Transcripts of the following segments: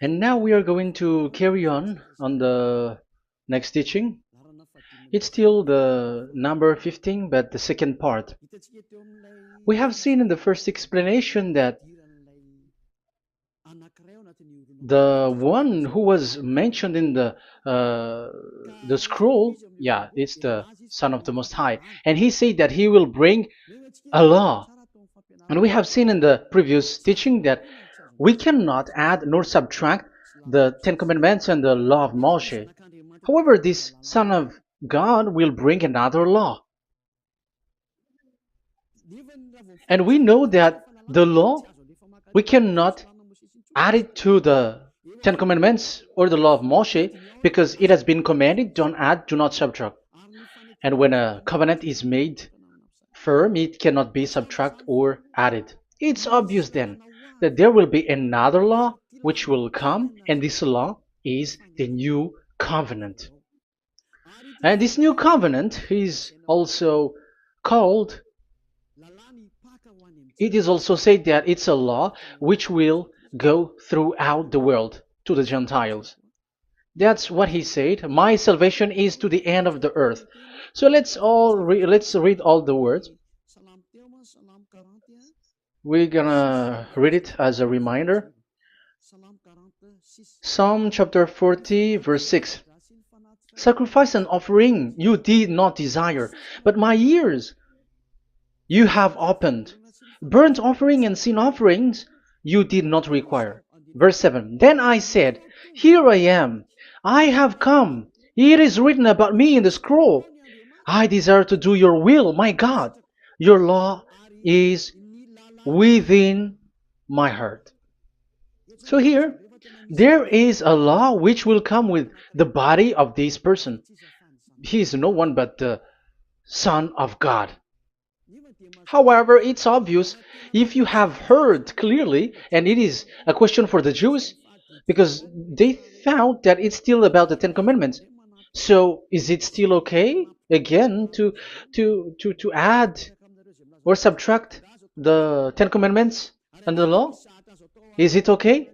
And now we are going to carry on the next teaching. It's still the number 15, but the second part. We have seen in the first explanation that the one who was mentioned in the scroll, yeah, it's the Son of the Most High, and he said that he will bring a law. And we have seen in the previous teaching that we cannot add nor subtract the Ten Commandments and the law of Moshe. However, this Son of God will bring another law. And we know that the law, we cannot add it to the Ten Commandments or the law of Moshe because it has been commanded, don't add, do not subtract. And when a covenant is made firm, it cannot be subtracted or added. It's obvious then that there will be another law which will come, and this law is the new covenant. And this new covenant is also called, it is also said that it's a law which will go throughout the world to the Gentiles. That's what he said. My salvation is to the end of the earth. So let's read all the words. We're gonna read it as a reminder. Psalm chapter 40, verse 6. Sacrifice and offering you did not desire, but my ears you have opened. Burnt offering and sin offerings you did not require. Verse 7. Then I said, here I am. I have come. It is written about me in the scroll. I desire to do your will, my God. Your law is within my heart. So here, there is a law which will come with the body of this person. He is no one but the Son of God. However, it's obvious if you have heard clearly, and it is a question for the Jews, because they found that it's still about the Ten Commandments. So is it still okay again to add or subtract the Ten Commandments and the law? Is it okay?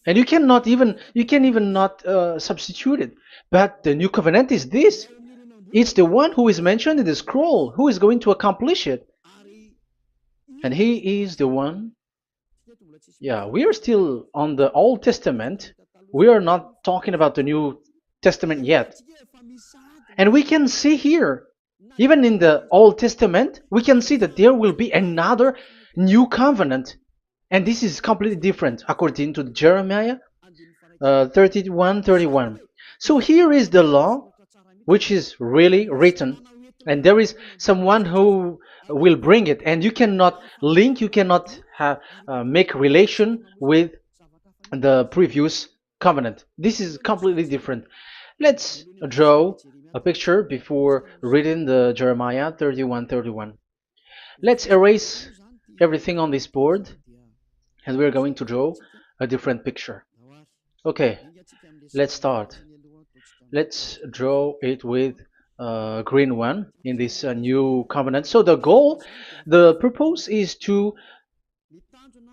And you can even not substitute it. But the new covenant is this. It's the one who is mentioned in the scroll who is going to accomplish it. And he is the one. Yeah, we are still on the Old Testament. We are not talking about the New Testament yet. And we can see here, even in the Old Testament, we can see that there will be another new covenant. And this is completely different according to Jeremiah 31:31. So here is the law which is really written, and there is someone who will bring it, and you cannot link, you cannot make relation with the previous covenant. This is completely different. Let's draw a picture before reading the Jeremiah 31:31. Let's erase everything on this board, and we're going to draw a different picture. Okay, let's start. Let's draw it with a green one in this new covenant. So the purpose is to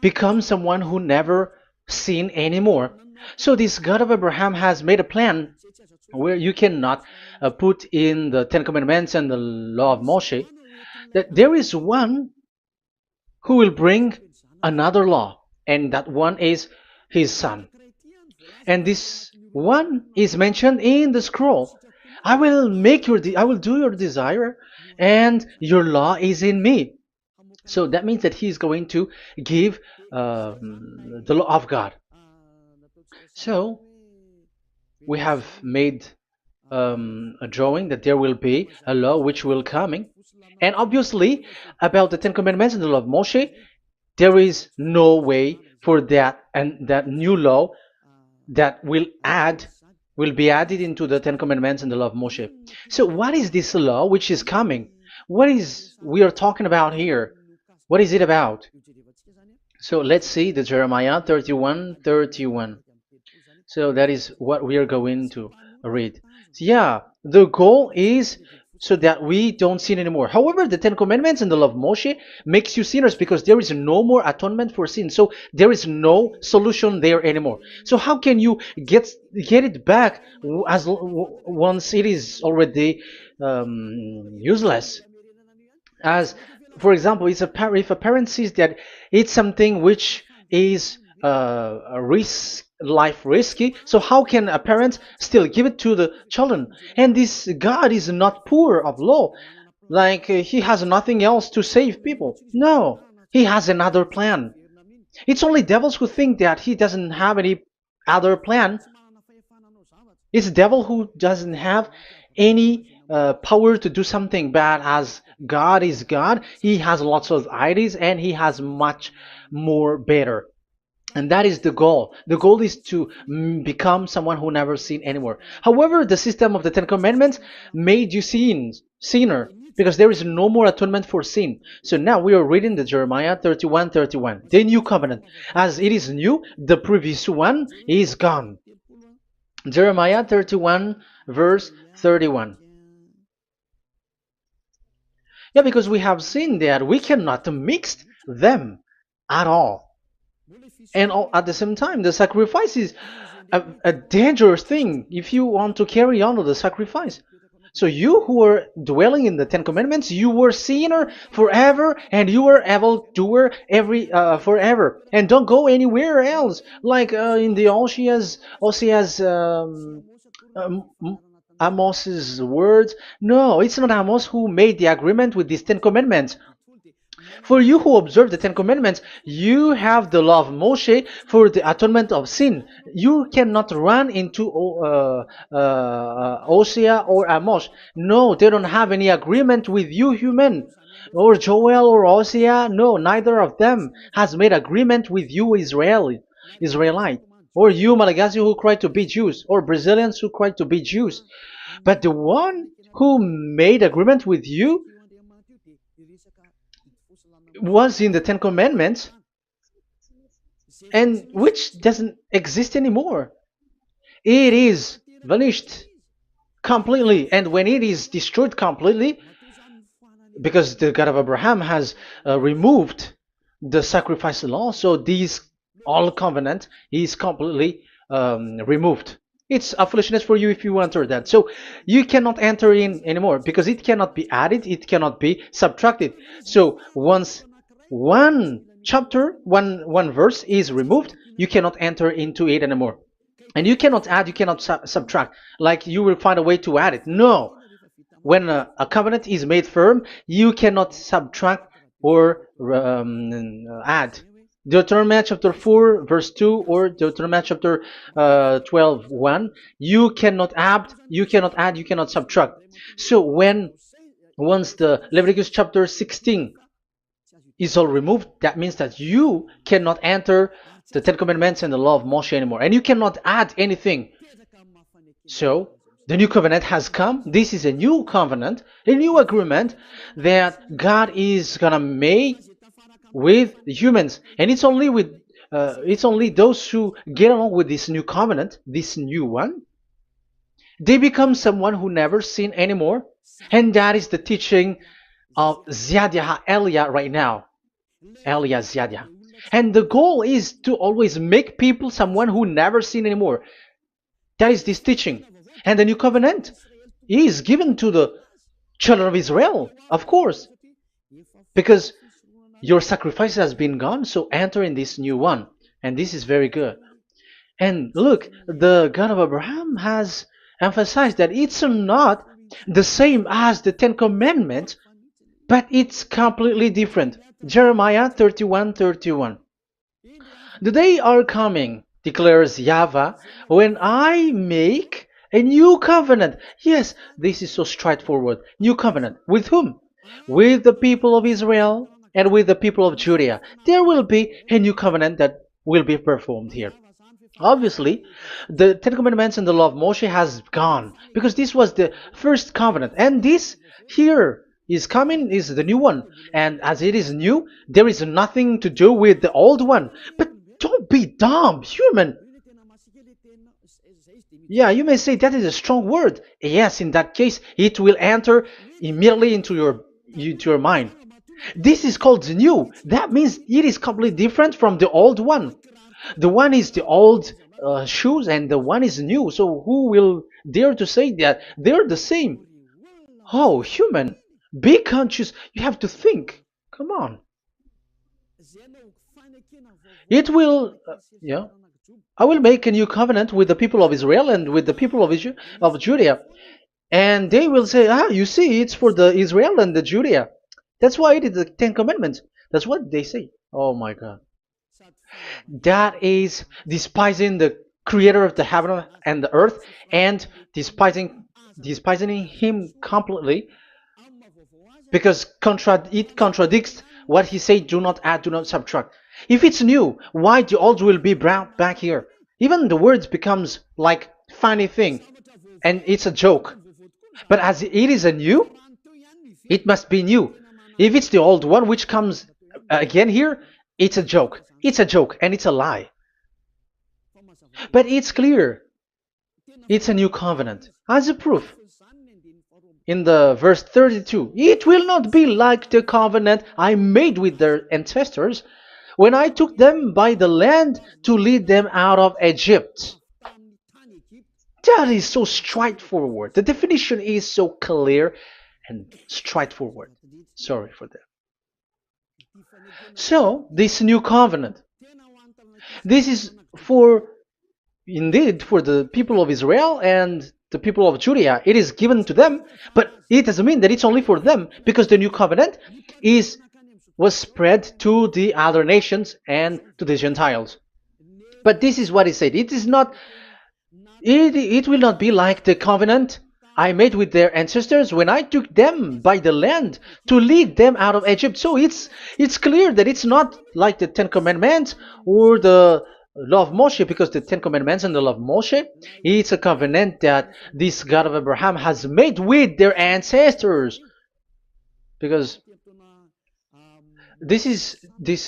become someone who never sin anymore. So this God of Abraham has made a plan where you cannot put in the Ten Commandments and the law of Moshe, that there is one who will bring another law, and that one is his son. And this one is mentioned in the scroll. I will do your desire, and your law is in me. So that means that he is going to give the law of God. So we have made a drawing that there will be a law which will coming, and obviously about the Ten Commandments and the law of Moshe, there is no way for that and that new law that will be added into the Ten Commandments and the law of Moshe. So what is this law which is coming? What is we are talking about here? What is it about? So let's see the Jeremiah 31:31. So that is what we are going to read. So yeah, the goal is so that we don't sin anymore. However, the Ten Commandments and the law of Moshe makes you sinners because there is no more atonement for sin. So there is no solution there anymore. So how can you get it back once it is already useless? As for example, if a parent sees that it's something which is a life risky, so how can a parent still give it to the children? And this God is not poor of law, like he has nothing else to save people. No, he has another plan. It's only devils who think that he doesn't have any other plan. It's the devil who doesn't have any power to do something bad. As God is God, he has lots of ideas and he has much more better. And that is the goal. The goal is to become someone who never sin anymore. However, the system of the Ten Commandments made you sinner, because there is no more atonement for sin. So now we are reading the Jeremiah 31:31, the new covenant. As it is new, the previous one is gone. Jeremiah 31 verse 31. Yeah, because we have seen that we cannot mix them at all. And at the same time, the sacrifice is a dangerous thing if you want to carry on with the sacrifice. So you who are dwelling in the Ten Commandments, you were sinner forever, and you were evil doer forever, and don't go anywhere else. Like in the Osea's Amos's words. No, it's not Amos who made the agreement with these Ten Commandments. For you who observe the Ten Commandments, you have the law of Moshe for the atonement of sin. You cannot run into Hosea or Amos. No, they don't have any agreement with you, human. Or Joel or Hosea. No, neither of them has made agreement with you, Israelite. Or you, Malagasy, who cry to be Jews. Or Brazilians who cry to be Jews. But the one who made agreement with you was in the Ten Commandments, and which doesn't exist anymore. It is vanished completely, and when it is destroyed completely, because the God of Abraham has removed the sacrifice law, so this all covenant is completely removed. It's a foolishness for you if you enter that. So you cannot enter in anymore because it cannot be added, it cannot be subtracted. So once one chapter, one verse is removed, you cannot enter into it anymore. And you cannot add, you cannot subtract. Like you will find a way to add it. No. When a covenant is made firm, you cannot subtract or add. Deuteronomy chapter 4 verse 2 or Deuteronomy chapter 12 1, you cannot add, you cannot subtract. So once the Leviticus chapter 16 is all removed, that means that you cannot enter the Ten Commandments and the law of Moshe anymore, and you cannot add anything. So the new covenant has come. This is a new covenant, a new agreement that God is gonna make with the humans, and it's only those who get along with this new covenant, this new one. They become someone who never sin anymore, and that is the teaching of Ziadia Elia right now, Elia Ziadia. And the goal is to always make people someone who never sin anymore. That is this teaching, and the new covenant is given to the children of Israel, of course, because your sacrifice has been gone, so enter in this new one. And this is very good. And look, the God of Abraham has emphasized that it's not the same as the Ten Commandments, but it's completely different. Jeremiah 31:31. The day are coming, declares YAHVAH, when I make a new covenant. Yes, this is so straightforward. New covenant. With whom? With the people of Israel and with the people of Judea. There will be a new covenant that will be performed here. Obviously, the Ten Commandments and the law of Moshe has gone because this was the first covenant, and this here is coming is the new one. And as it is new, there is nothing to do with the old one. But don't be dumb, human. Yeah, you may say that is a strong word. Yes, in that case, it will enter immediately into your mind. This is called the new. That means it is completely different from the old one. The one is the old shoes and the one is new. So who will dare to say that they're the same? Oh, human, be conscious. You have to think. Come on. It will, yeah. I will make a new covenant with the people of Israel and with the people of Judea. And they will say, ah, you see, it's for the Israel and the Judea. That's why it is the Ten Commandments. That's what they say. Oh my God. That is despising the creator of the heaven and the earth and despising him completely because it contradicts what he said, do not add, do not subtract. If it's new, why the old will be brought back here? Even the words becomes like funny thing and it's a joke. But as it is a new, it must be new. If it's the old one which comes again here, it's a joke. It's a joke and it's a lie. But it's clear. It's a new covenant. As a proof, in the verse 32, it will not be like the covenant I made with their ancestors when I took them by the land to lead them out of Egypt. That is so straightforward. The definition is so clear and straightforward. Sorry for that. So, this new covenant, this is indeed for the people of Israel and the people of Judea. It is given to them, but it doesn't mean that it's only for them, because the new covenant was spread to the other nations and to the Gentiles. But this is what he said. It will not be like the covenant I made with their ancestors when I took them by the land to lead them out of Egypt. So it's clear that it's not like the Ten Commandments or the law of Moshe, because the Ten Commandments and the law of Moshe, it's a covenant that this God of Abraham has made with their ancestors. Because this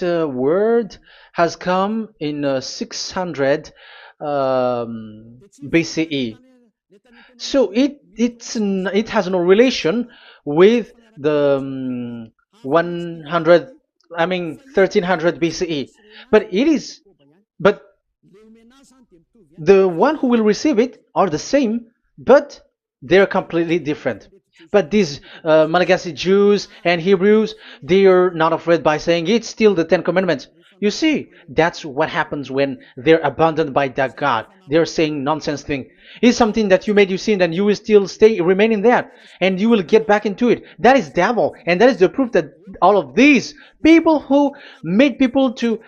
word has come in 600 BCE. So it has no relation with the 1300 BCE. But the one who will receive it are the same, but they're completely different. But these Malagasy Jews and Hebrews, they are not afraid by saying it's still the Ten Commandments. You see, that's what happens when they're abandoned by that God. They're saying nonsense thing. It's something that you made you sin, and you will still remain in that, and you will get back into it. That is devil, and that is the proof that all of these people who made people to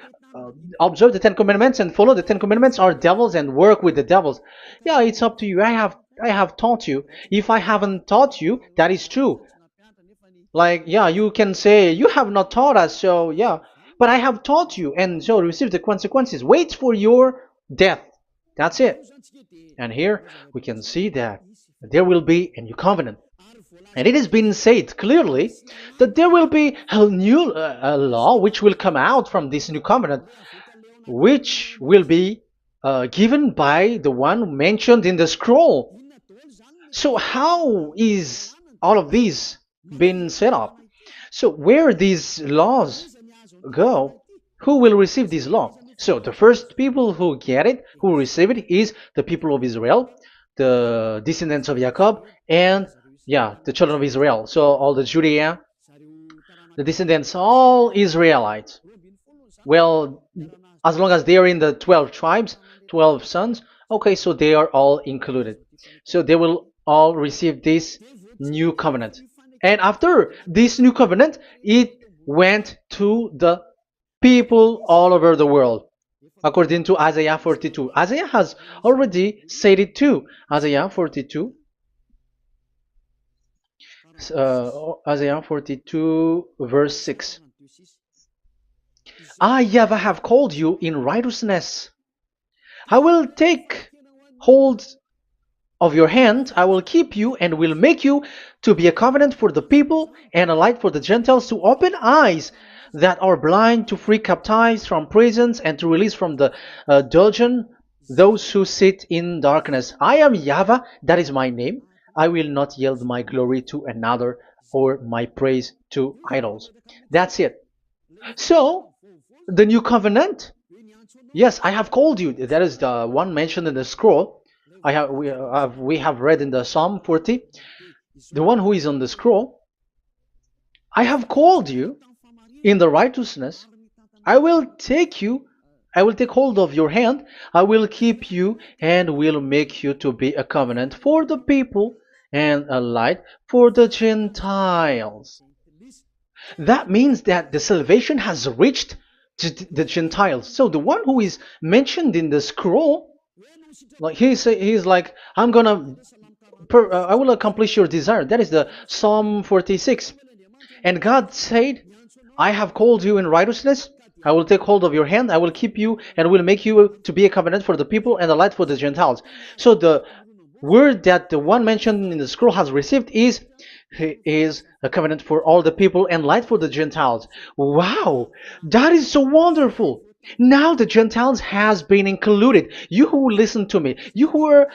observe the Ten Commandments and follow the Ten Commandments are devils and work with the devils. Yeah, it's up to you. I have taught you. If I haven't taught you, that is true. Like, yeah, you can say you have not taught us, so yeah. But I have taught you, and so receive the consequences. Wait for your death. That's it. And here we can see that there will be a new covenant. And it has been said clearly that there will be a new law which will come out from this new covenant, which will be given by the one mentioned in the scroll. So how is all of these been set up? So where these laws go, who will receive this law? So the first people who get it, who receive it, is the people of Israel, the descendants of Jacob, and yeah, the children of Israel. So all the Judea, the descendants, all Israelites. Well, as long as they are in the 12 tribes, 12 sons, okay, so they are all included. So they will all receive this new covenant. And after this new covenant, it went to the people all over the world, according to Isaiah 42. Isaiah has already said it too. Isaiah 42. Isaiah 42 verse 6. I, YAHVAH, have called you in righteousness. I will take hold of your hand, I will keep you and will make you to be a covenant for the people and a light for the Gentiles, to open eyes that are blind, to free captives from prisons, and to release from the dungeon those who sit in darkness. I am YAHVAH, that is my name. I will not yield my glory to another or my praise to idols. That's it. So, the new covenant. Yes, I have called you. That is the one mentioned in the scroll. We have read in the Psalm 40. The one who is on the scroll. I have called you in the righteousness. I will take you. I will take hold of your hand. I will keep you and will make you to be a covenant for the people and a light for the Gentiles. That means that the salvation has reached the Gentiles. So the one who is mentioned in the scroll, like he's like, I will accomplish your desire. That is the Psalm 46. And God said, I have called you in righteousness. I will take hold of your hand. I will keep you and will make you to be a covenant for the people and a light for the Gentiles. So the word that the one mentioned in the scroll has received is he is a covenant for all the people and light for the Gentiles. Wow, that is so wonderful. Now the Gentiles has been included. You who listen to me, you who are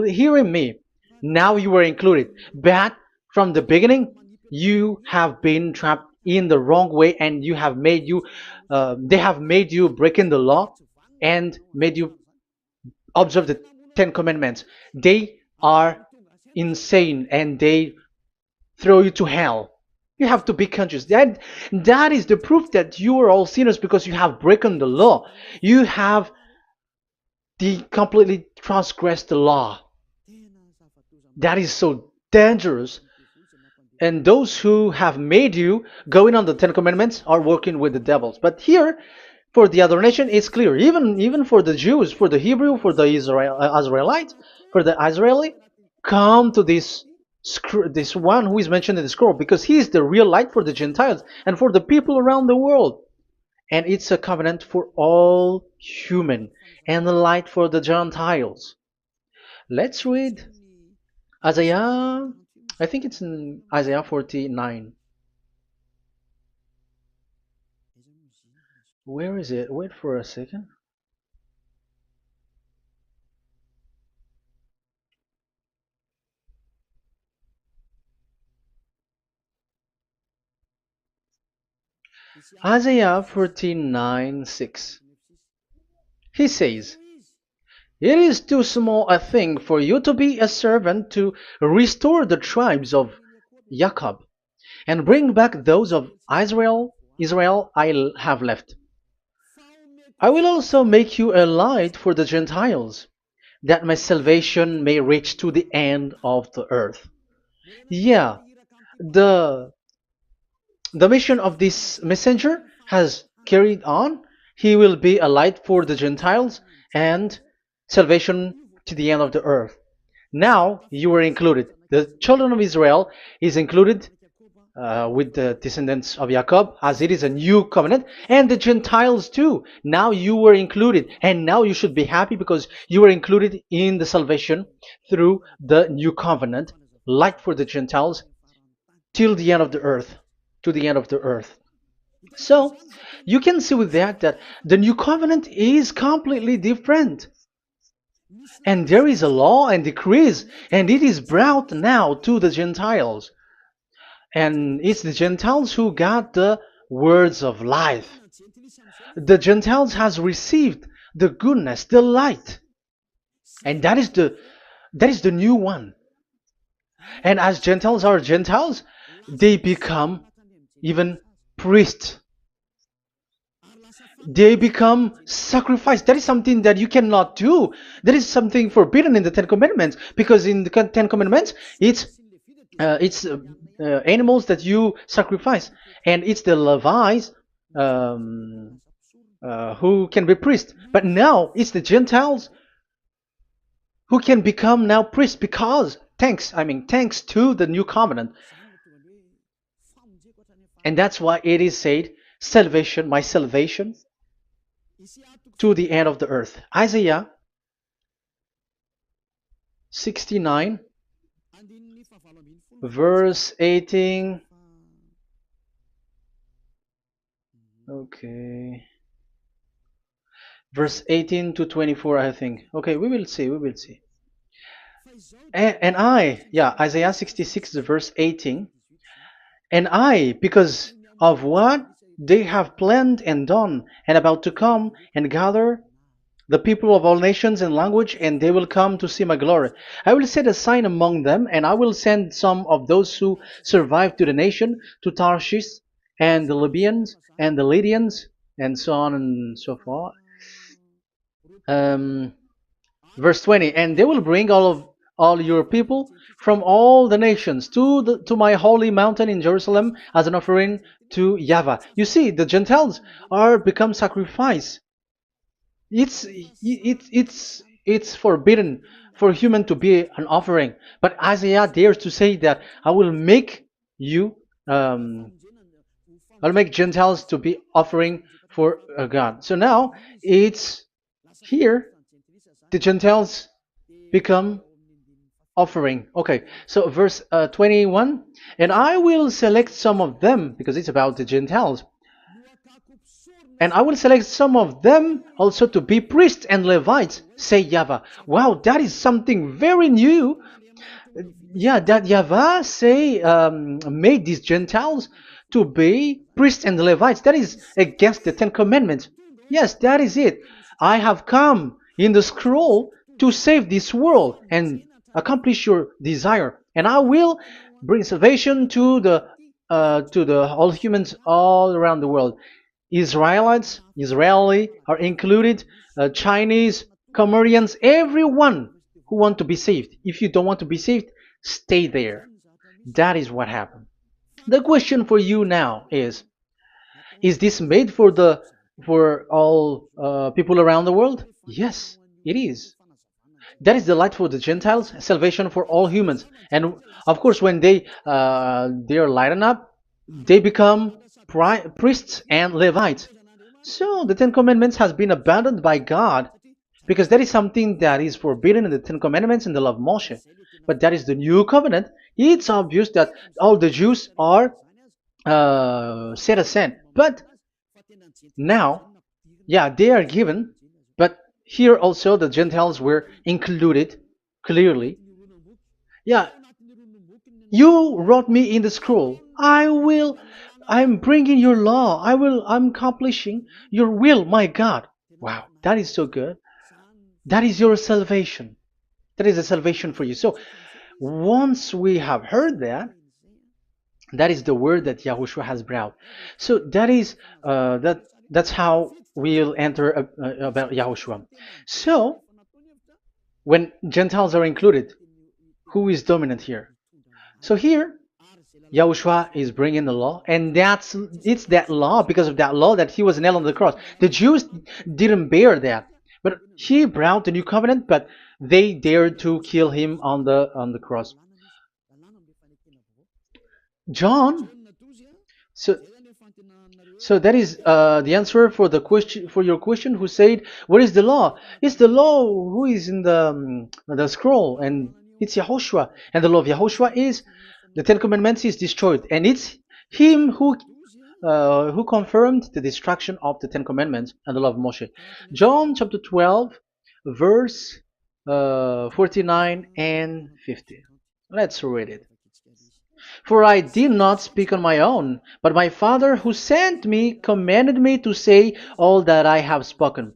hearing me, now you are included. But from the beginning, you have been trapped in the wrong way, and they have made you breaking the law and made you observe the Ten Commandments. They are insane and they throw you to hell. You have to be conscious. That is the proof that you are all sinners because you have broken the law. You have completely transgressed the law. That is so dangerous. And those who have made you going on the Ten Commandments are working with the devils. But here, for the other nation, it's clear. Even for the Jews, for the Hebrew, for the Israelite, for the Israeli, come to this one who is mentioned in the scroll because he is the real light for the Gentiles and for the people around the world. And it's a covenant for all human and a light for the Gentiles. Let's read Isaiah. I think it's in Isaiah 49. Where is it? Wait for a second. Isaiah 49:6. He says, it is too small a thing for you to be a servant to restore the tribes of Jacob and bring back those of Israel I have left. I will also make you a light for the Gentiles, that my salvation may reach to the end of the earth. Yeah, the the mission of this messenger has carried on. He will be a light for the Gentiles and salvation to the end of the earth. Now you are included. The children of Israel is included with the descendants of Jacob, as it is a new covenant, and the Gentiles too. Now you were included, and now you should be happy because you were included in the salvation through the new covenant, light for the Gentiles, till the end of the earth, to the end of the earth. So you can see with that the new covenant is completely different. And there is a law and decrees, and it is brought now to the Gentiles. And it's the Gentiles who got the words of life. The Gentiles has received the goodness, the light. And that is the new one. And as Gentiles are Gentiles, they become even priests. They become sacrifice. That is something that you cannot do. That is something forbidden in the Ten Commandments, because in the Ten Commandments it's animals that you sacrifice, and it's the Levites um, who can be priests. But now it's the Gentiles who can become now priests because thanks to the new covenant. And that's why it is said, salvation, my salvation to the end of the earth. Isaiah 69 verse 18. Okay. verse 18 to 24, I think. Okay, we will see, we will see. And Isaiah 66, verse 18, and I, because of what they have planned and done, and about to come and gather the people of all nations and language, and they will come to see my glory. I will set a sign among them, and I will send some of those who survive to the nation, to Tarshish, and the Libyans, and the Lydians, and so on and so forth. Um, Verse 20, and they will bring all your people from all the nations to my holy mountain in Jerusalem as an offering to YAHVAH. You see, the Gentiles are become sacrifice. It's forbidden for human to be an offering, but Isaiah dares to say that I will make you um, I'll make Gentiles to be offering for God. So now it's here the Gentiles become offering. Okay, so verse 21, and I will select some of them, because it's about the Gentiles, and I will select some of them also to be priests and Levites, say YAHVAH. Wow, that is something very new. Yeah, that YAHVAH say made these Gentiles to be priests and Levites. That is against the Ten Commandments. Yes, that is it. I have come in the scroll to save this world and accomplish your desire, and I will bring salvation to the all humans all around the world. Israelites, Israeli are included, Chinese, Comorians, everyone who want to be saved. If you don't want to be saved, stay there. That is what happened. The question for you now is this made for all people around the world? Yes, it is. That is the light for the Gentiles, salvation for all humans. And of course, when they are lightened up, they become priests and Levites. So the Ten Commandments has been abandoned by God, because that is something that is forbidden in the Ten Commandments and the law of Moshe. But that is the new covenant. It's obvious that all the Jews are set aside. But now, yeah, they are given, but here also the Gentiles were included clearly. Yeah, you wrote me in the scroll. I'm bringing your law. I'm accomplishing your will, my God. Wow, that is so good. That is your salvation. That is a salvation for you. So once we have heard that, that is the word that Yahushua has brought. So that's how we'll enter about Yahushua. So when Gentiles are included, who is dominant here? So here, Yahushua is bringing the law, and it's that law, because of that law, that he was nailed on the cross. The Jews didn't bear that, but he brought the new covenant, but they dared to kill him on the cross. John, so so that is the answer for the question, for your question. Who said, "What is the law?" It's the law who is in the scroll, and it's Yahushua. And the law of Yahushua is the Ten Commandments is destroyed, and it's him who confirmed the destruction of the Ten Commandments and the law of Moshe. John chapter 12, verse 49 and 50. Let's read it. For I did not speak on my own, but my Father who sent me commanded me to say all that I have spoken.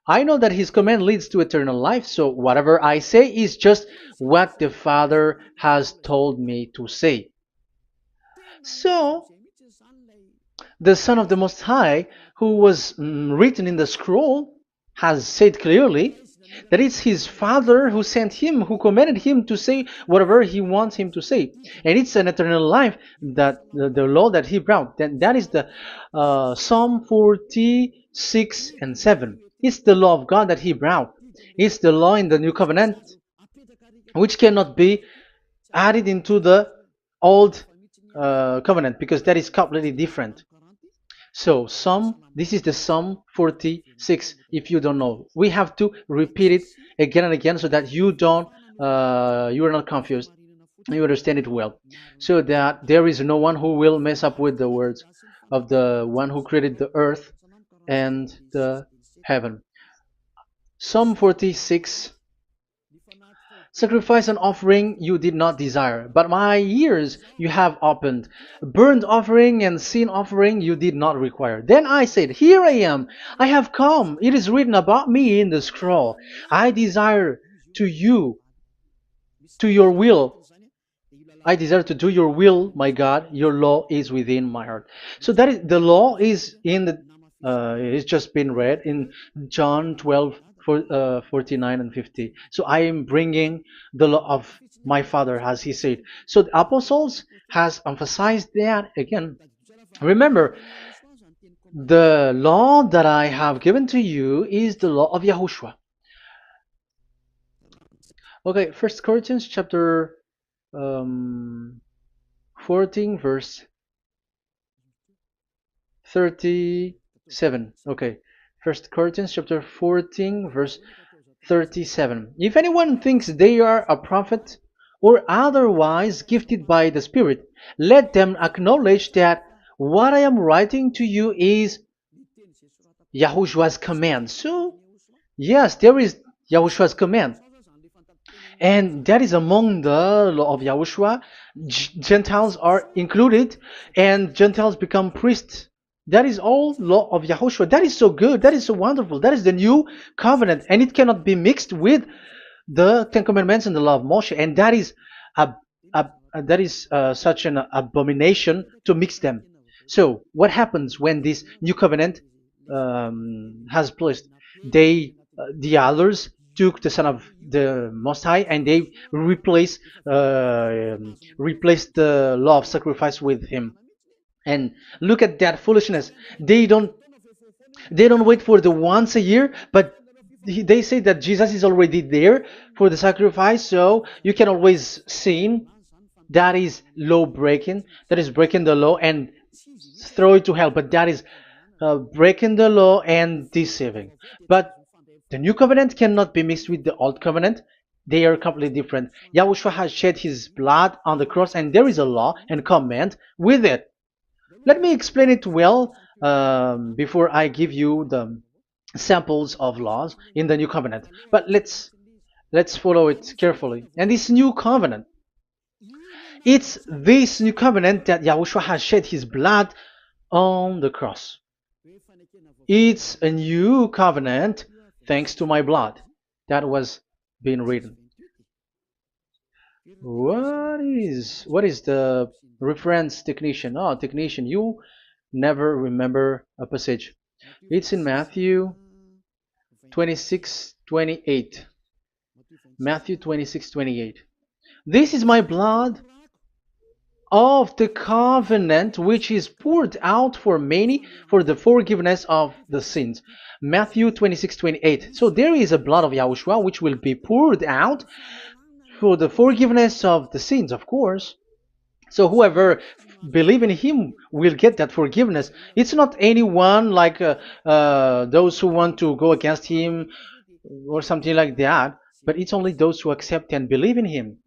I know that his command leads to eternal life, so whatever I say is just what the Father has told me to say. So, the Son of the Most High, who was written in the scroll, has said clearly that it's his Father who sent him, who commanded him to say whatever he wants him to say. And it's an eternal life, that the law that he brought. That is the Psalm 46 and 7. It's the law of God that he brought. It's the law in the new covenant, which cannot be added into the old covenant, because that is completely different. So this is the Psalm 46. If you don't know, we have to repeat it again and again, so that you are not confused. You understand it well, so that there is no one who will mess up with the words of the one who created the earth and the heaven. Psalm 46. Sacrifice and offering you did not desire, but my ears you have opened. Burnt offering and sin offering you did not require. Then I said, here I am, I have come. It is written about me in the scroll. I desire to you, to your will. I desire to do your will, my God. Your law is within my heart. So that is the law is in the. It's just been read in John 12, 49 and 50. So I am bringing the law of my Father, as he said. So the apostles has emphasized that again. Remember, the law that I have given to you is the law of YAHOSHUAH. Okay, First Corinthians chapter 14 verse 37. Okay, First Corinthians chapter 14 verse 37. If anyone thinks they are a prophet or otherwise gifted by the Spirit, let them acknowledge that what I am writing to you is Yahushua's command. So yes, there is Yahushua's command. And that is among the law of Yahushua. Gentiles are included, and Gentiles become priests. That is all law of Yahushua. That is so good. That is so wonderful. That is the new covenant, and it cannot be mixed with the Ten Commandments and the law of Moshe. And that is such an abomination to mix them. So what happens when this new covenant has placed? The others took the Son of the Most High and they replaced the law of sacrifice with him. And look at that foolishness. They don't wait for the once a year, but they say that Jesus is already there for the sacrifice, so you can always sin. That is law breaking. That is breaking the law and throw it to hell. But that is breaking the law and deceiving. But the new covenant cannot be mixed with the old covenant. They are completely different. Yahushua has shed his blood on the cross, and there is a law and command with it. Let me explain it well before I give you the samples of laws in the new covenant. But let's follow it carefully. And this new covenant, it's this new covenant that Yahushua has shed his blood on the cross. It's a new covenant thanks to my blood that was being written. What is the reference technician? Oh, technician, you never remember a passage. It's in Matthew 26:28. Matthew 26:28. This is my blood of the covenant which is poured out for many for the forgiveness of the sins. Matthew 26:28. So there is a blood of Yahushua which will be poured out for the forgiveness of the sins, of course. So whoever believe in him will get that forgiveness. It's not anyone like those who want to go against him or something like that, but it's only those who accept and believe in him.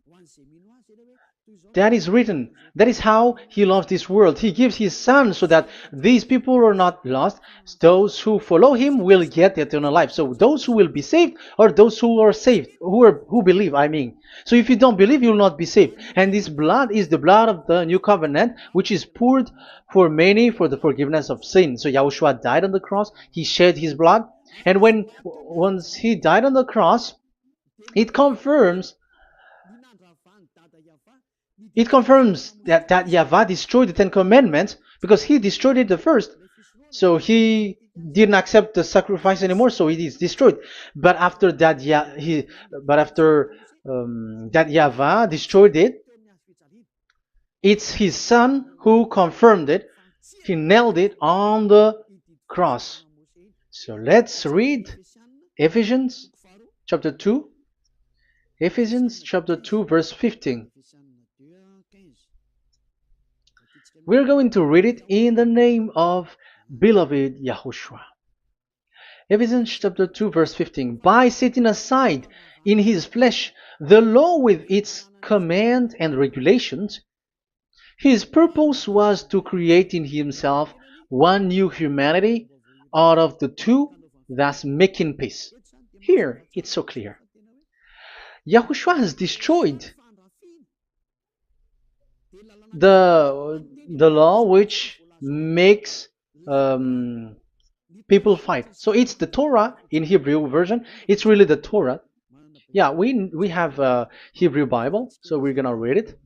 That is written. That is how he loves this world. He gives his son so that these people are not lost. Those who follow him will get eternal life. So those who will be saved are those who are saved, who believe, I mean. So if you don't believe, you will not be saved. And this blood is the blood of the new covenant, which is poured for many for the forgiveness of sin. So Yahushua died on the cross. He shed his blood. And once he died on the cross, it confirms that YAHVAH destroyed the Ten Commandments because he destroyed it the first. So he didn't accept the sacrifice anymore, so it is destroyed. But after that, that YAHVAH destroyed it, it's his son who confirmed it. He nailed it on the cross. So let's read Ephesians chapter 2. Ephesians chapter 2 verse 15. We're going to read it in the name of beloved Yahushua. Ephesians chapter 2 verse 15. By setting aside in his flesh the law with its command and regulations, his purpose was to create in himself one new humanity out of the two, thus making peace. Here, it's so clear. Yahushua has destroyed the law which makes people fight. So it's the Torah in Hebrew version. It's really the Torah. Yeah, we have a Hebrew Bible, so we're gonna read it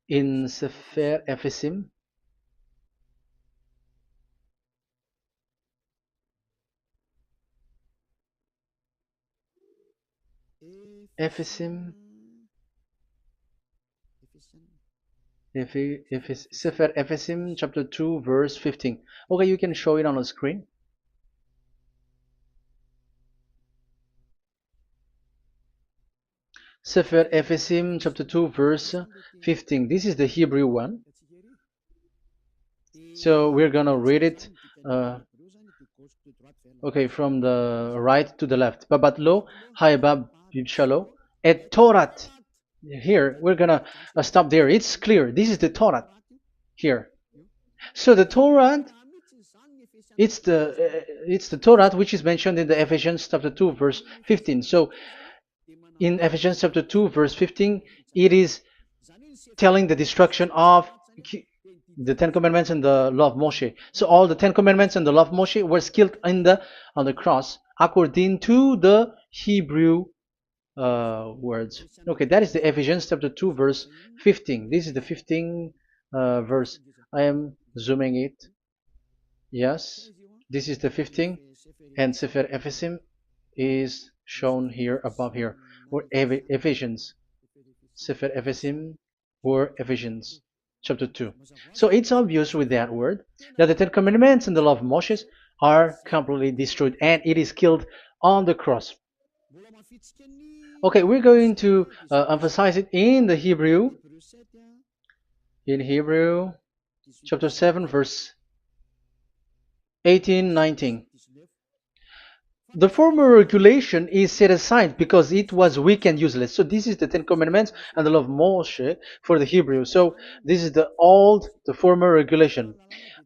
in Sefer Ephesim. Ephesim. Sefer Ephesim chapter 2 verse 15. Okay, you can show it on the screen. Sefer Ephesim chapter 2 verse 15. This is the Hebrew one. So we're gonna read it okay, from the right to the left. Babat lo haibab shalo et Torat. Here we're gonna stop there. It's clear. This is the Torah here. So the Torah, it's the Torah which is mentioned in the Ephesians chapter 2 verse 15. So in Ephesians chapter 2 verse 15, it is telling the destruction of the Ten Commandments and the law of Moshe. So all the Ten Commandments and the law of Moshe were killed on the cross according to the Hebrew words. Okay, that is the Ephesians chapter 2 verse 15. This is the 15 verse. I am zooming it. Yes, this is the 15, and Sefer Ephesim is shown here above here, or Ephesians. Sefer Ephesim or Ephesians chapter 2. So it's obvious with that word that the Ten Commandments and the law of Moses are completely destroyed, and it is killed on the cross. Okay, we're going to emphasize it in the Hebrew. In Hebrew chapter 7 verse 18, 19. The former regulation is set aside because it was weak and useless. So this is the Ten Commandments and the law of Moshe for the Hebrew. So this is the former regulation.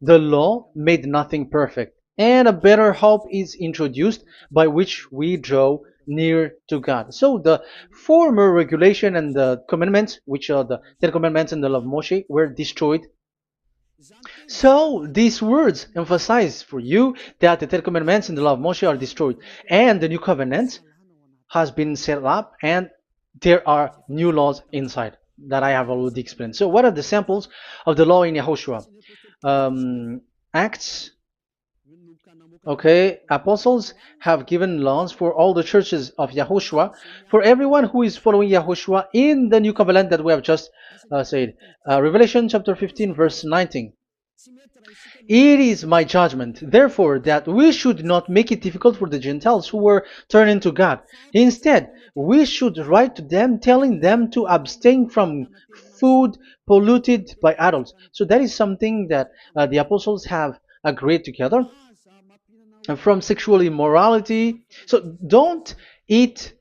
The law made nothing perfect, and a better hope is introduced by which we draw near to God. So the former regulation and the commandments, which are the Ten Commandments and the law of Moshe, were destroyed. So these words emphasize for you that the Ten Commandments and the law of Moshe are destroyed, and the new covenant has been set up, and there are new laws inside that I have already explained. So what are the samples of the law in YAHOSHUAH? Acts. Okay, apostles have given laws for all the churches of YAHOSHUAH, for everyone who is following YAHOSHUAH in the new covenant that we have just said. Revelation chapter 15 verse 19. It is my judgment, therefore, that we should not make it difficult for the Gentiles who were turning to God. Instead, we should write to them telling them to abstain from food polluted by idols. So that is something that the apostles have agreed together. And from sexual immorality. So don't eat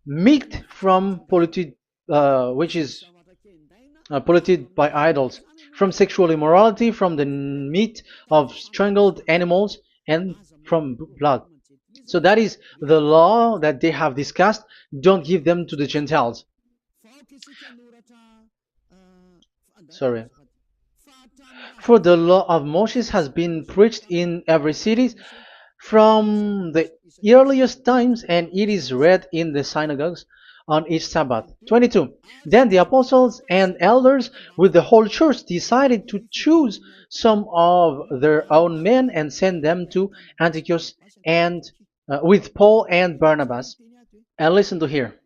meat from polluted, which is polluted by idols, from sexual immorality, from the meat of strangled animals, and from blood. So that is the law that they have discussed. Don't give them to the Gentiles. Sorry. For the law of Moses has been preached in every city from the earliest times, and it is read in the synagogues on each Sabbath. 22. Then the apostles and elders with the whole church decided to choose some of their own men and send them to Antioch and with Paul and Barnabas. And listen to here.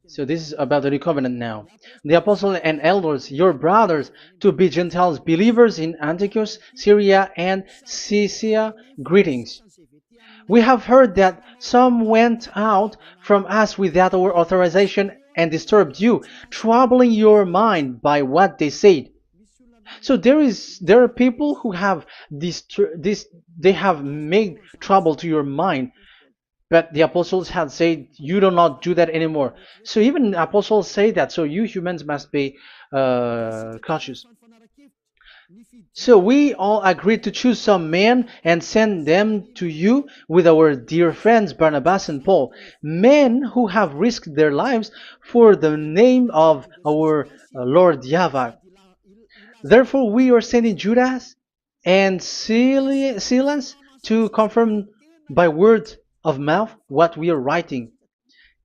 So this is about the new covenant now. The apostles and elders, your brothers, to be Gentiles believers in Antioch, Syria, and Cilicia, greetings. We have heard that some went out from us without our authorization and disturbed you, troubling your mind by what they said. So there are people who have they have made trouble to your mind, but the apostles had said you do not do that anymore. So even apostles say that. So you humans must be cautious. So we all agreed to choose some men and send them to you with our dear friends Barnabas and Paul, men who have risked their lives for the name of our Lord YAHVAH. Therefore, we are sending Judas and Silas to confirm by word of mouth what we are writing.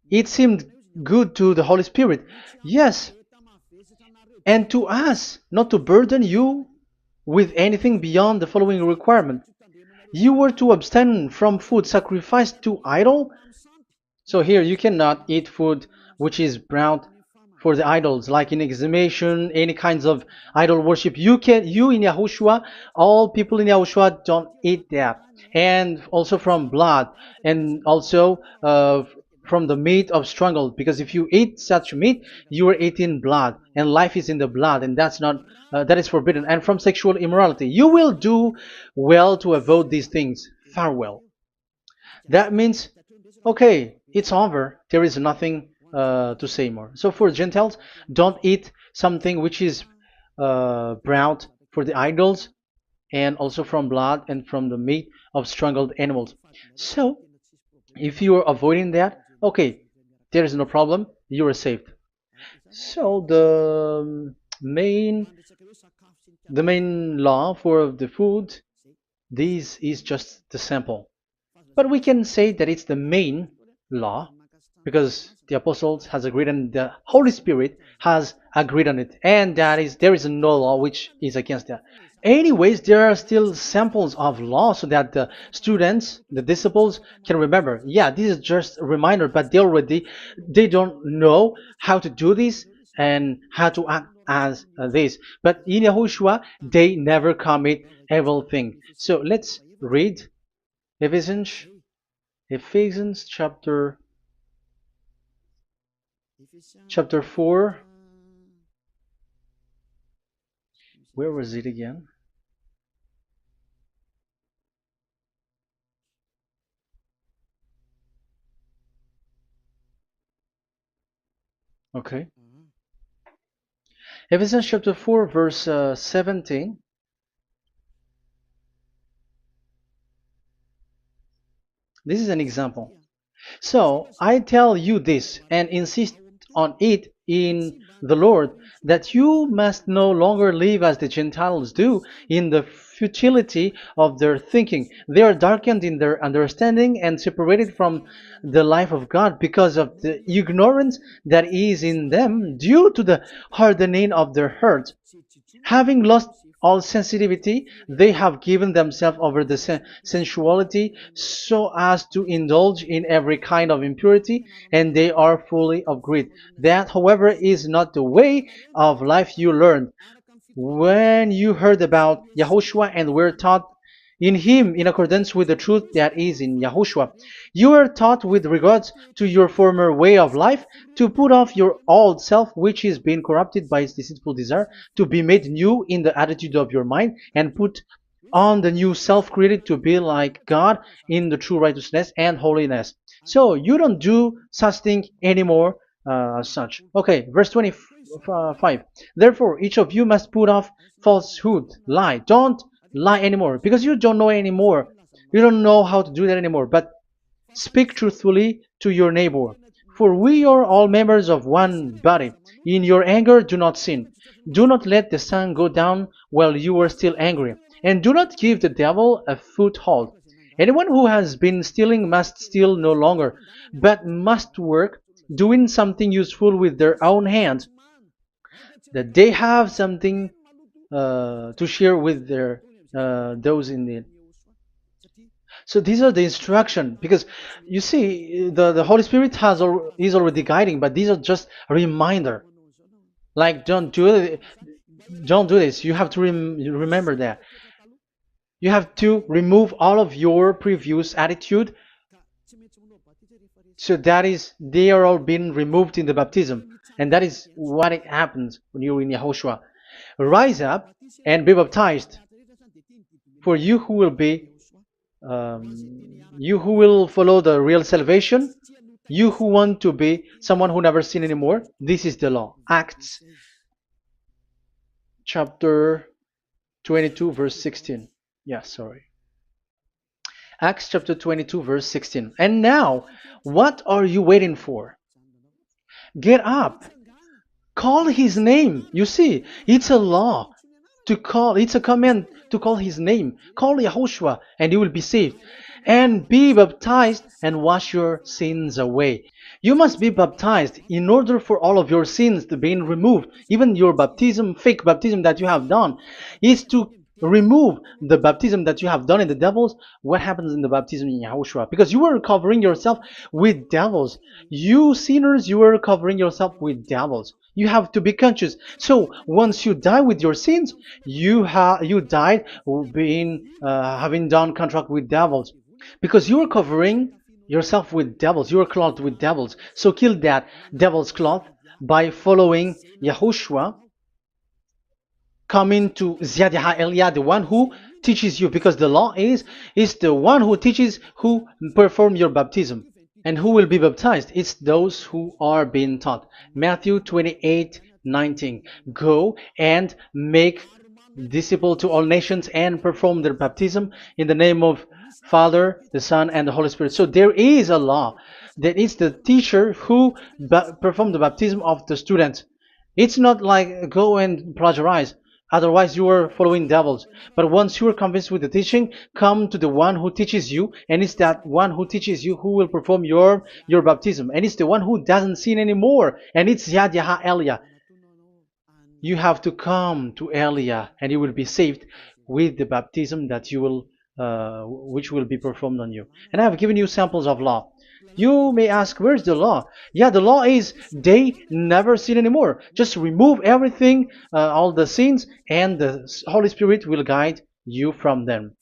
It seemed good to the Holy Spirit, yes, and to us, not to burden you with anything beyond the following requirement. You were to abstain from food sacrificed to idol. So here you cannot eat food which is brought for the idols, like in exhumation, any kinds of idol worship. You in Yahushua, all people in Yahushua don't eat that, and also from blood, and also from the meat of strangled. Because if you eat such meat, you are eating blood, and life is in the blood, and that's not that is forbidden. And from sexual immorality, you will do well to avoid these things. Farewell. That means, okay, it's over. There is nothing to say more. So for Gentiles, don't eat something which is brought for the idols, and also from blood and from the meat of strangled animals. So if you are avoiding that, okay, there is no problem. You are saved. So the main law for the food, this is just the sample. But we can say that it's the main law because the apostles has agreed and the Holy Spirit has agreed on it, and that is there is no law which is against that. Anyways, there are still samples of law so that the students, the disciples, can remember. Yeah, this is just a reminder, but they don't know how to do this and how to act as this. But in Yahushua, they never commit evil thing. So let's read Ephesians, Ephesians chapter 4. Where was it again? Okay. Ephesians chapter 4, verse 17. This is an example. So I tell you this and insist on it in the Lord, that you must no longer live as the Gentiles do in the futility of their thinking. They are darkened in their understanding and separated from the life of God because of the ignorance that is in them due to the hardening of their hearts. Having lost all sensitivity, they have given themselves over to sensuality so as to indulge in every kind of impurity, and they are fully of greed. That, however, is not the way of life you learned when you heard about Yahushua and were taught in him in accordance with the truth that is in Yahushua. You were taught with regards to your former way of life to put off your old self, which is being corrupted by its deceitful desire, to be made new in the attitude of your mind, and put on the new self created to be like God in the true righteousness and holiness. So you don't do such thing anymore as such. Okay, verse 25. Therefore, each of you must put off falsehood, lie. Don't lie anymore because you don't know anymore. You don't know how to do that anymore. But speak truthfully to your neighbor. For we are all members of one body. In your anger, do not sin. Do not let the sun go down while you are still angry. And do not give the devil a foothold. Anyone who has been stealing must steal no longer, but must work, doing something useful with their own hands, that they have something to share with their those in need. So these are the instruction because you see the Holy Spirit is already guiding, but these are just a reminder. Like don't do this. You have to remember that. You have to remove all of your previous attitude. So that is they are all being removed in the baptism, and that is what it happens when you're in Yahushua. Rise up and be baptized. For you who will follow the real salvation, you who want to be someone who never sin anymore, this is the law. Acts chapter 22 verse 16. Yeah, sorry. Acts chapter 22 verse 16. And now, what are you waiting for? Get up. Call his name. You see, it's a law to call, it's a command to call his name. Call Yahushua and you will be saved. And be baptized and wash your sins away. You must be baptized in order for all of your sins to be removed. Even your baptism, fake baptism that you have done, is to remove the baptism that you have done in the devils. What happens in the baptism in Yahushua? Because you were covering yourself with devils. You sinners, you were covering yourself with devils. You have to be conscious. So once you die with your sins, you died being having done contract with devils, because you are covering yourself with devils. You are clothed with devils. So kill that devil's cloth by following Yahushua, coming to YAH Elia, the one who teaches you, because the law is the one who teaches who perform your baptism. And who will be baptized? It's those who are being taught. Matthew 28:19. Go and make disciple to all nations and perform their baptism in the name of Father, the Son, and the Holy Spirit. So there is a law that is the teacher who perform the baptism of the student. It's not like go and plagiarize. Otherwise, you are following devils. But once you are convinced with the teaching, come to the one who teaches you, and it's that one who teaches you who will perform your baptism. And it's the one who doesn't sin anymore. And it's YAH Elia. You have to come to Elia, and you will be saved with the baptism that you will, which will be performed on you. And I have given you samples of law. You may ask, where's the law? Yeah, the law is they never sin anymore. Just remove everything, all the sins, and the Holy Spirit will guide you from them.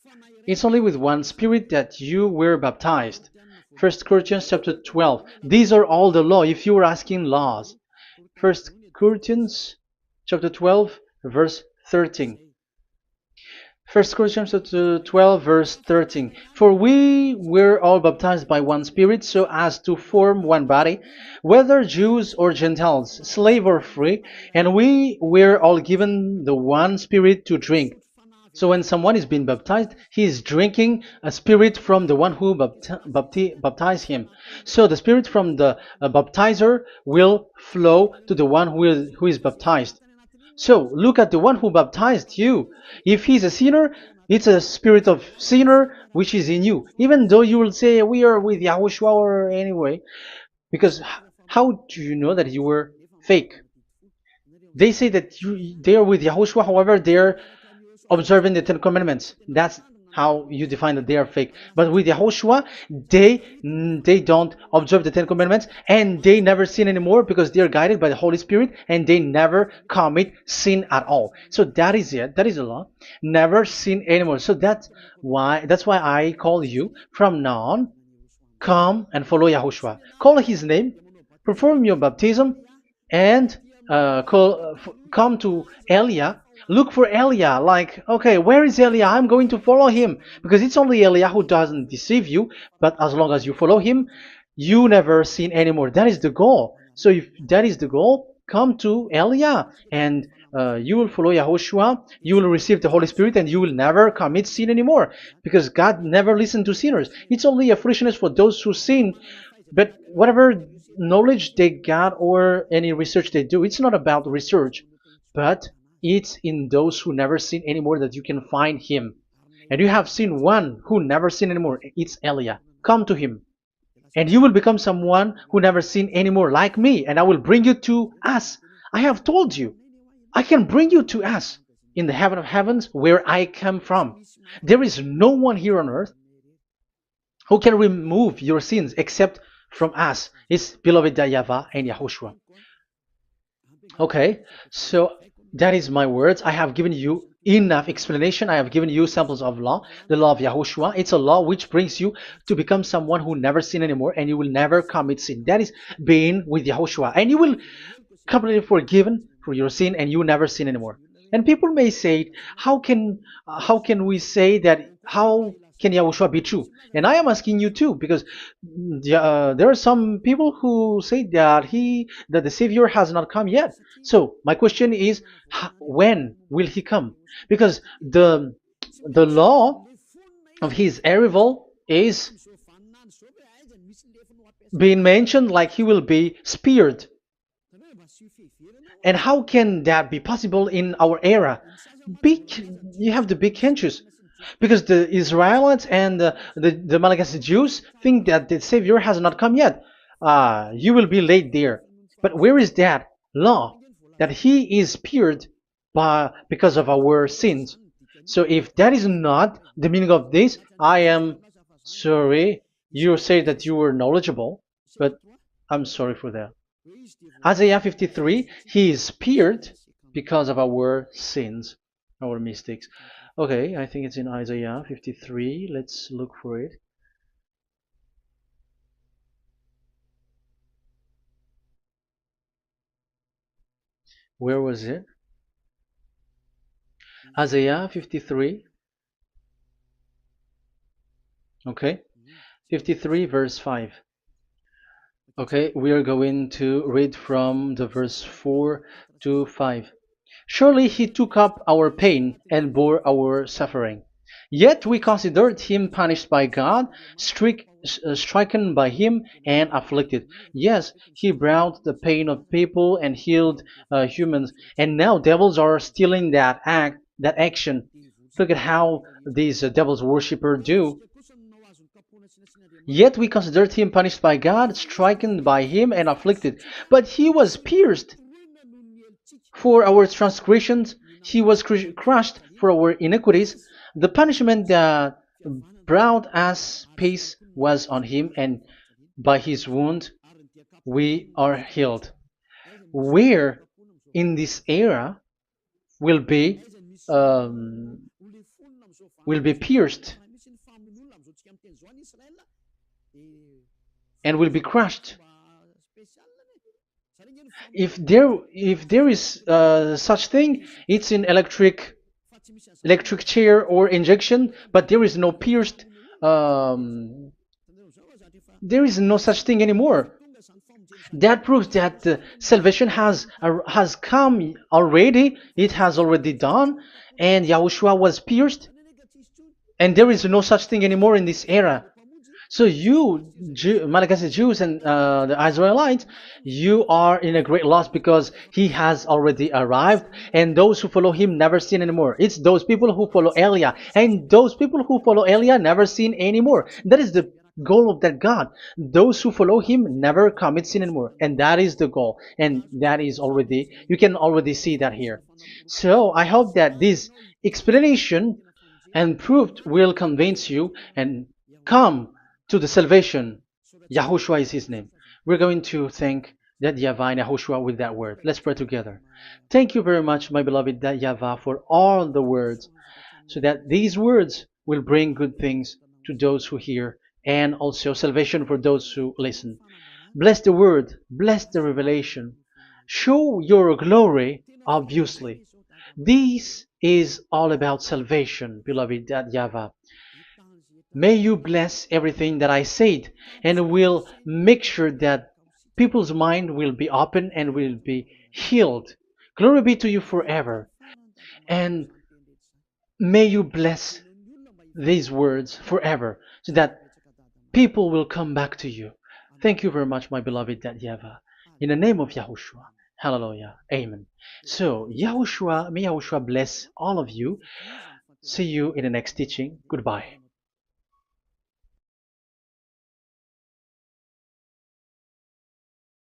It's only with one Spirit that you were baptized. 1 Corinthians chapter 12. These are all the law, if you were asking laws. 1 Corinthians chapter 12, verse 13. 1 Corinthians chapter 12, verse 13. For we were all baptized by one Spirit, so as to form one body, whether Jews or Gentiles, slave or free, and we were all given the one Spirit to drink. So when someone is being baptized, he is drinking a spirit from the one who baptized him. So the spirit from the baptizer will flow to the one who is baptized. So look at the one who baptized you. If he's a sinner, it's a spirit of sinner which is in you. Even though you will say, we are with YAHOSHUAH or anyway, because how do you know that you were fake? They say that they are with YAHOSHUAH, however, they're observing the Ten Commandments. That's how you define that they are fake. But with YAHOSHUAH, they don't observe the Ten Commandments, and they never sin anymore because they are guided by the Holy Spirit, and they never commit sin at all. So that is it. That is the law. Never sin anymore. So that's why I call you from now on. Come and follow YAHOSHUAH. Call his name, perform your baptism, and come to Elia. Look for Elia, like, okay, where is Elia? I'm going to follow him. Because it's only Elia who doesn't deceive you, but as long as you follow him, you never sin anymore. That is the goal. So if that is the goal, come to Elia, and you will follow YAHOSHUAH, you will receive the Holy Spirit, and you will never commit sin anymore. Because God never listened to sinners. It's only a foolishness for those who sin, but whatever knowledge they got or any research they do, it's not about research, but it's in those who never sin anymore that you can find him. And you have seen one who never sin anymore. It's Elia. Come to him, and you will become someone who never sin anymore, like me, and I will bring you to us. I have told you, I can bring you to us in the heaven of heavens where I come from. There is no one here on earth who can remove your sins except from us. It's beloved YAHVAH and YAHOSHUAH. Okay, so that is my words. I have given you enough explanation. I have given you samples of law, the law of YAHOSHUAH. It's a law which brings you to become someone who never sin anymore, and you will never commit sin. That is being with YAHOSHUAH, and you will completely forgiven for your sin, and you will never sin anymore. And people may say, how can we say that? How can Yahushua be true? And I am asking you too, because there are some people who say that the Savior has not come yet. So my question is, when will he come? Because the law of his arrival is being mentioned like he will be speared. And how can that be possible in our era? You have to be conscious, because the Israelites and the Malagasy Jews think that the Savior has not come yet. You will be late there. But where is that law that he is speared because of our sins? So if that is not the meaning of this, I am sorry. You say that you were knowledgeable, but I'm sorry for that. Isaiah 53, he is speared because of our sins, our mistakes. Okay, I think it's in Isaiah 53. Let's look for it. Where was it? Isaiah 53. Okay, 53 verse 5. Okay, we are going to read from the verse 4 to 5. Surely he took up our pain and bore our suffering. Yet we considered him punished by God, stricken by him, and afflicted. Yes, he brought the pain of people and healed humans. And now devils are stealing that action. Look at how these devils worshippers do. Yet we considered him punished by God, stricken by him, and afflicted. But he was pierced for our transgressions, he was crushed for our iniquities. The punishment that brought us peace was on him, and by his wound we are healed. Where in this era will be um, pierced and will be crushed? If there is such thing, it's in electric chair or injection, but there is no pierced. There is no such thing anymore. That proves that salvation has come already. It has already done, and Yahushua was pierced, and there is no such thing anymore in this era. So you, Malagasy Jews and the Israelites, you are in a great loss, because he has already arrived, and those who follow him never sin anymore. It's those people who follow Elia, and those people who follow Elia never sin anymore. That is the goal of that God. Those who follow him never commit sin anymore, and that is the goal. And that is already, you can already see that here. So I hope that this explanation and proof will convince you and come to the salvation. Yahushua is his name. We're going to thank that YAHVAH and Yahushua with that word. Let's pray together. Thank you very much, my beloved that YAHVAH, for all the words, so that these words will bring good things to those who hear, and also salvation for those who listen. Bless the word, bless the revelation. Show your glory, obviously. This is all about salvation, beloved that YAHVAH. May you bless everything that I said, and will make sure that people's mind will be open and will be healed. Glory be to you forever. And may you bless these words forever, so that people will come back to you. Thank you very much, my beloved that YAHVAH. In the name of Yahushua. Hallelujah. Amen. So, Yahushua, may Yahushua bless all of you. See you in the next teaching. Goodbye.